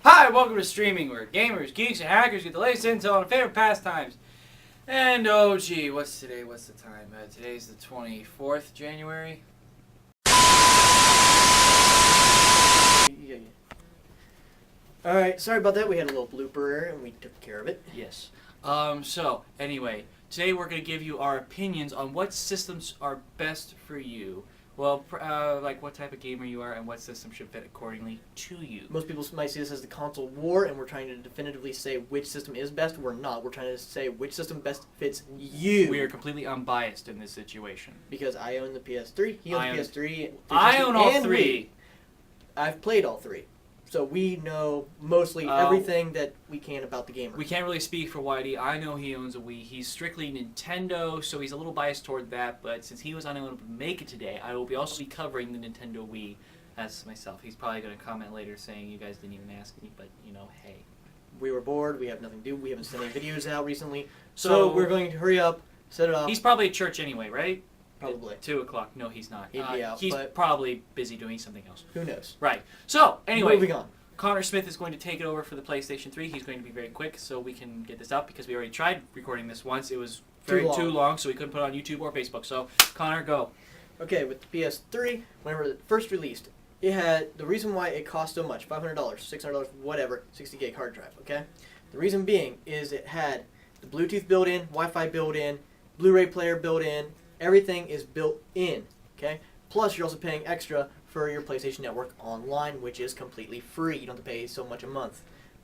Hi, welcome to Streaming, where gamers, geeks, and hackers get the latest intel on favorite pastimes. And oh gee, what's today? What's the time? Today's the 24th January. Alright, sorry about that. We had a little blooper error and we took care of it. Yes. So, anyway, today we're going to give you our opinions on what systems are best for you. Well, like what type of gamer you are and what system should fit accordingly to you. Most people might see this as the console war, and we're trying to definitively say which system is best. We're not. We're trying to say which system best fits you. We are completely unbiased in this situation. Because I own the PS3, he owns the PS3. I own all and three. I've played all three. So we know mostly everything that we can about the gamer. We can't really speak for Whitey. I know he owns a Wii. He's strictly Nintendo, so he's a little biased toward that. But since he was unable to make it today, I will also be covering the Nintendo Wii as myself. He's probably going to comment later saying, you guys didn't even ask me, but, you know, hey. We were bored. We have nothing to do. We haven't sent any videos out recently. So we're going to hurry up, set it up. He's probably at church anyway, right? Probably. At 2 o'clock. No, he's not. He'd be out, he's probably busy doing something else. Who knows? Right. So, anyway. Moving on. Connor Smith is going to take it over for the PlayStation 3. He's going to be very quick so we can get this up because we already tried recording this once. It was too long, so we couldn't put it on YouTube or Facebook. So, Connor, go. Okay, with the PS3, whenever it first released, it had the reason why it cost so much, $500, $600, whatever, 60 gig hard drive, okay? The reason being is it had the Bluetooth built-in, Wi-Fi built-in, Blu-ray player built-in, everything is built in, okay? Plus, you're also paying extra for your PlayStation Network Online, which is completely free. You don't have to pay so much a month.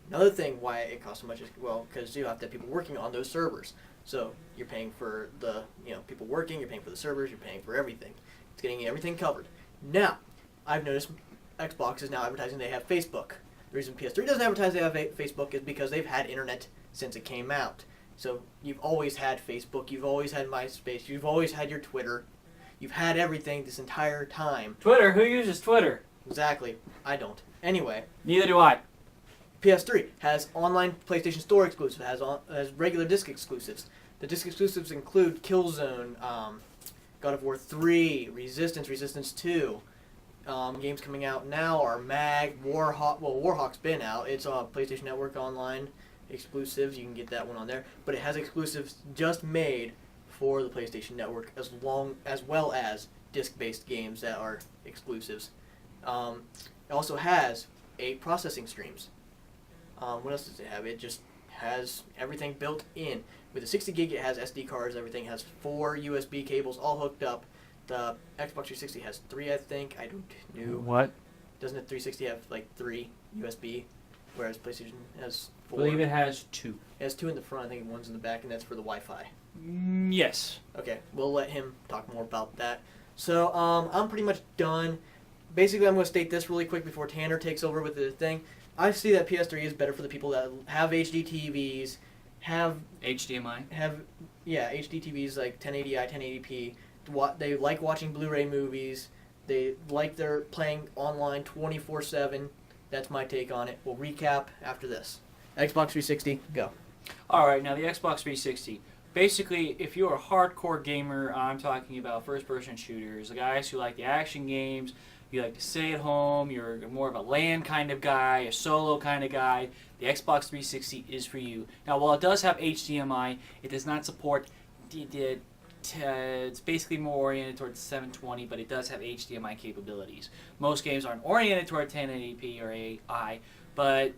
Another thing why it costs so much is, well, because you have to have people working on those servers. So you're paying for the, people working, you're paying for the servers, you're paying for everything. It's getting everything covered. Now, I've noticed Xbox is now advertising they have Facebook. The reason PS3 doesn't advertise they have Facebook is because they've had internet since it came out. So you've always had Facebook, you've always had MySpace, you've always had your Twitter. You've had everything this entire time. Twitter? Who uses Twitter? Exactly. I don't. Anyway. Neither do I. PS3 has online PlayStation Store exclusives, has regular disc exclusives. The disc exclusives include Killzone, God of War 3, Resistance 2. Games coming out now are Mag, Warhawk. Well, Warhawk's been out. It's on PlayStation Network Online exclusives. You can get that one on there. But it has exclusives just made for the PlayStation Network, as well as disc-based games that are exclusives. It also has 8 processing streams. What else does it have? It just has everything built in. With the 60 gig, it has SD cards. Everything has 4 USB cables all hooked up. The Xbox 360 has 3, I think. I don't know. What? Doesn't the 360 have like 3 USB, whereas PlayStation has 4? I believe it has 2. It has 2 in the front. I think one's in the back, and that's for the Wi-Fi. Yes. Okay, we'll let him talk more about that. So, I'm pretty much done. Basically, I'm going to state this really quick before Tanner takes over with the thing. I see that PS3 is better for the people that have HD TVs, have HDMI? HD TVs like 1080i, 1080p. They like watching Blu-ray movies. They like their playing online 24/7. That's my take on it. We'll recap after this. Xbox 360, go. Alright, now the Xbox 360. Basically, if you're a hardcore gamer, I'm talking about first-person shooters, the guys who like the action games, you like to stay at home, you're more of a LAN kind of guy, a solo kind of guy, the Xbox 360 is for you. Now, while it does have HDMI, it does not support it's basically more oriented towards 720, but it does have HDMI capabilities. Most games aren't oriented toward 1080p or AI, but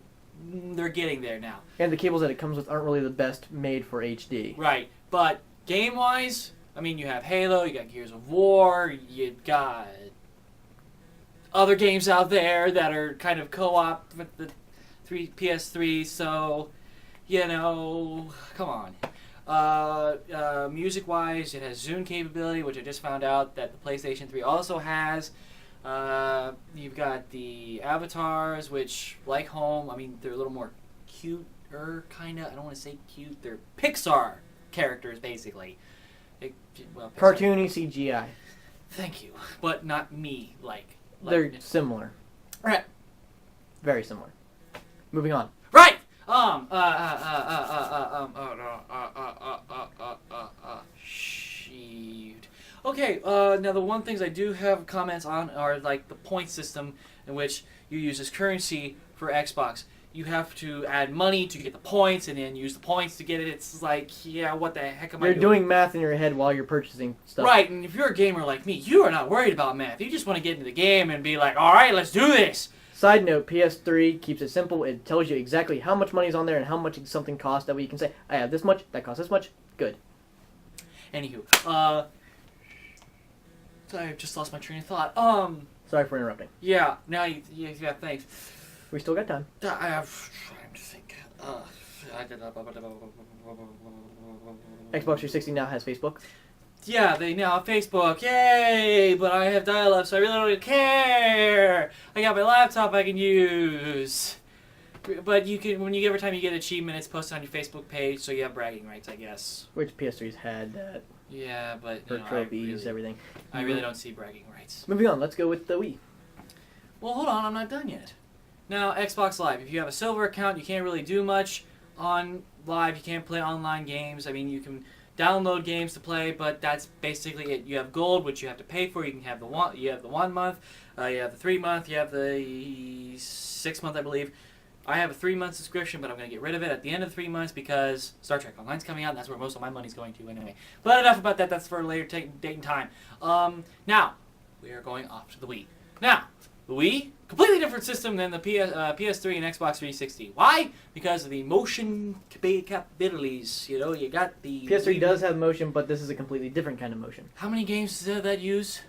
they're getting there now. And the cables that it comes with aren't really the best made for HD. Right, but game-wise, I mean, you have Halo, you got Gears of War, you got other games out there that are kind of co-op with the PS3, so, come on. Music-wise, it has Zune capability, which I just found out that the PlayStation 3 also has. You've got the avatars, which, like home, I mean, they're a little more cuter, kind of. I don't want to say cute. They're Pixar characters, basically. Cartoony CGI. Thank you. But not me, like they're similar. Right. Very similar. Moving on. Right! Sheeved. Okay, now the one things I do have comments on are like the point system in which you use as currency for Xbox. you have to add money to get the points, and then use the points to get it. It's like, yeah, what the heck am I You're doing? doing math in your head while you're purchasing stuff. Right, and if you're a gamer like me, you are not worried about math. You just want to get into the game and be like, all right, let's do this. Side note, PS3 keeps it simple. It tells you exactly how much money is on there and how much something costs. That way you can say, I have this much, that costs this much. Good. Anywho, sorry, I just lost my train of thought. Sorry for interrupting. Yeah, now yeah, thanks. We still got time. I have trying to think. Xbox 360 now has Facebook. Yeah, they now have Facebook. Yay! But I have dial-up, so I really don't care. I got my laptop I can use. But you can, every time you get an achievement, it's posted on your Facebook page, so you have bragging rights, I guess. Which PS3's had that Yeah, but for trophies, everything. I really don't see bragging rights. Moving on, let's go with the Wii. Well, hold on, I'm not done yet. Now, Xbox Live. If you have a silver account, you can't really do much on Live. You can't play online games. I mean, you can download games to play, but that's basically it. You have gold, which you have to pay for. You can have the 1 month, you have the 3 month, you have the 6 month, I believe. I have a 3 month subscription, but I'm going to get rid of it at the end of the 3 months because Star Trek Online's coming out, and that's where most of my money's going to anyway. But enough about that. That's for a later date and time. Now, we are going off to the Wii. Now, the Wii, completely different system than the PS3 and Xbox 360. Why? Because of the motion capabilities. You know, you got the... PS3 does have motion, but this is a completely different kind of motion. How many games does that use?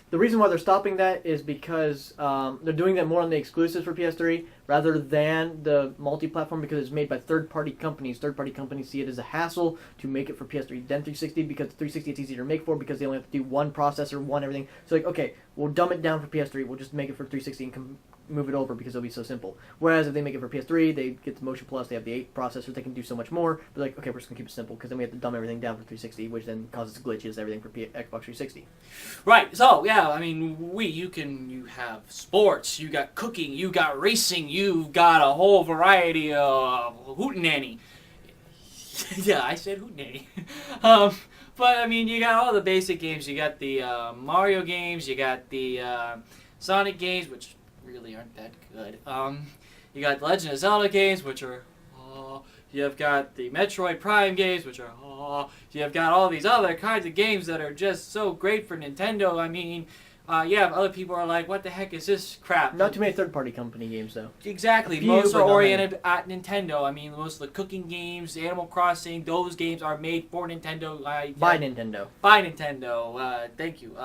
The reason why they're stopping that is because they're doing that more on the exclusives for PS3 rather than the multi-platform because it's made by third-party companies. Third-party companies see it as a hassle to make it for PS3 than 360 because 360 it's easier to make for because they only have to do one processor, one everything. So like, okay, we'll dumb it down for PS3. We'll just make it for 360 and move it over because it'll be so simple. Whereas if they make it for PS3, they get the Motion Plus, they have the 8 processors, they can do so much more. They're like, okay, we're just going to keep it simple because then we have to dumb everything down for 360, which then causes glitches, everything for Xbox 360. Right, so, yeah, I mean, you have sports, you got cooking, you got racing, you got a whole variety of hootenanny. Yeah, I said hootenanny. But, I mean, you got all the basic games. You got the Mario games, you got the Sonic games, which really aren't that good. You got Legend of Zelda games, which are, you've got the Metroid Prime games, which are, you've got all these other kinds of games that are just so great for Nintendo. I mean, yeah, other people are like, what the heck is this crap? Not too many third-party company games, though. Exactly. Few, Most but are not oriented at Nintendo. I mean, most of the cooking games, Animal Crossing, those games are made for Nintendo. By Nintendo. By Nintendo. Thank you.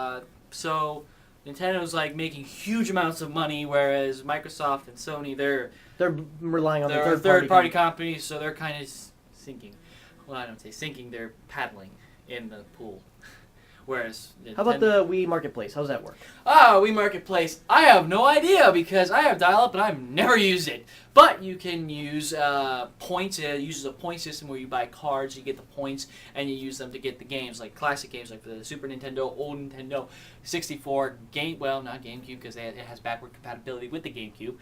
So Nintendo's like making huge amounts of money, whereas Microsoft and Sony, they're relying on the third-party companies, so they're kind of sinking. Well, I don't say sinking; they're paddling in the pool. Whereas Nintendo... How about the Wii Marketplace? How's that work? Wii Marketplace. I have no idea because I have dial-up and I've never used it. But you can use points. It uses a point system where you buy cards, you get the points, and you use them to get the games, like classic games like the Super Nintendo, old Nintendo, 64, well, not GameCube because it has backward compatibility with the GameCube. You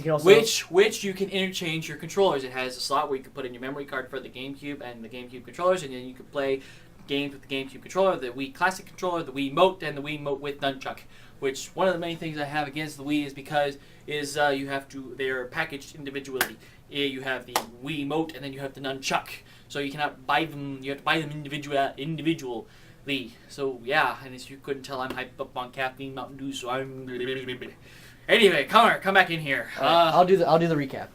can also... Which you can interchange your controllers. It has a slot where you can put in your memory card for the GameCube and the GameCube controllers, and then you can play games with the GameCube controller, the Wii Classic controller, the Wii Mote, and the Wii Mote with Nunchuck. Which one of the main things I have against the Wii is because you have to, they're packaged individually. You have the Wii Mote and then you have the Nunchuck. So you cannot buy them. You have to buy them individually. So yeah, and as you couldn't tell, I'm hyped up on caffeine Mountain Dew. So I'm. Anyway, come back in here. I'll do the recap.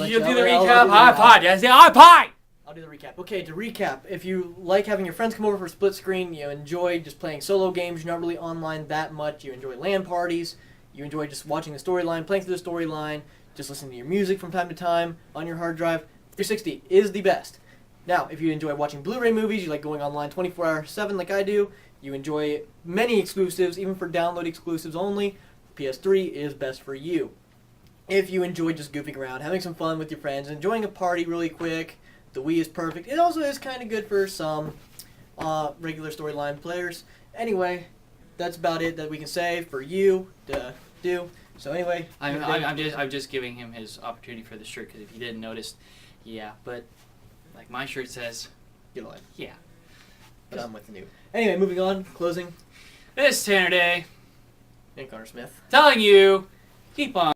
You'll do the recap. iPod. Yes, the iPod. I'll do the recap. Okay, to recap, if you like having your friends come over for split screen, you enjoy just playing solo games, you're not really online that much, you enjoy LAN parties, you enjoy just watching the storyline, playing through the storyline, just listening to your music from time to time on your hard drive, 360 is the best. Now, if you enjoy watching Blu-ray movies, you like going online 24/7 like I do, you enjoy many exclusives, even for download exclusives only, PS3 is best for you. If you enjoy just goofing around, having some fun with your friends, enjoying a party really quick, the Wii is perfect. It also is kind of good for some regular storyline players. Anyway, that's about it that we can say for you to do. So anyway, I'm just giving him his opportunity for the shirt because if you didn't notice, yeah. But like my shirt says, get a life. Yeah. But I'm with the new. Anyway, moving on. Closing. This Tanner Day and Connor Smith telling you, keep on.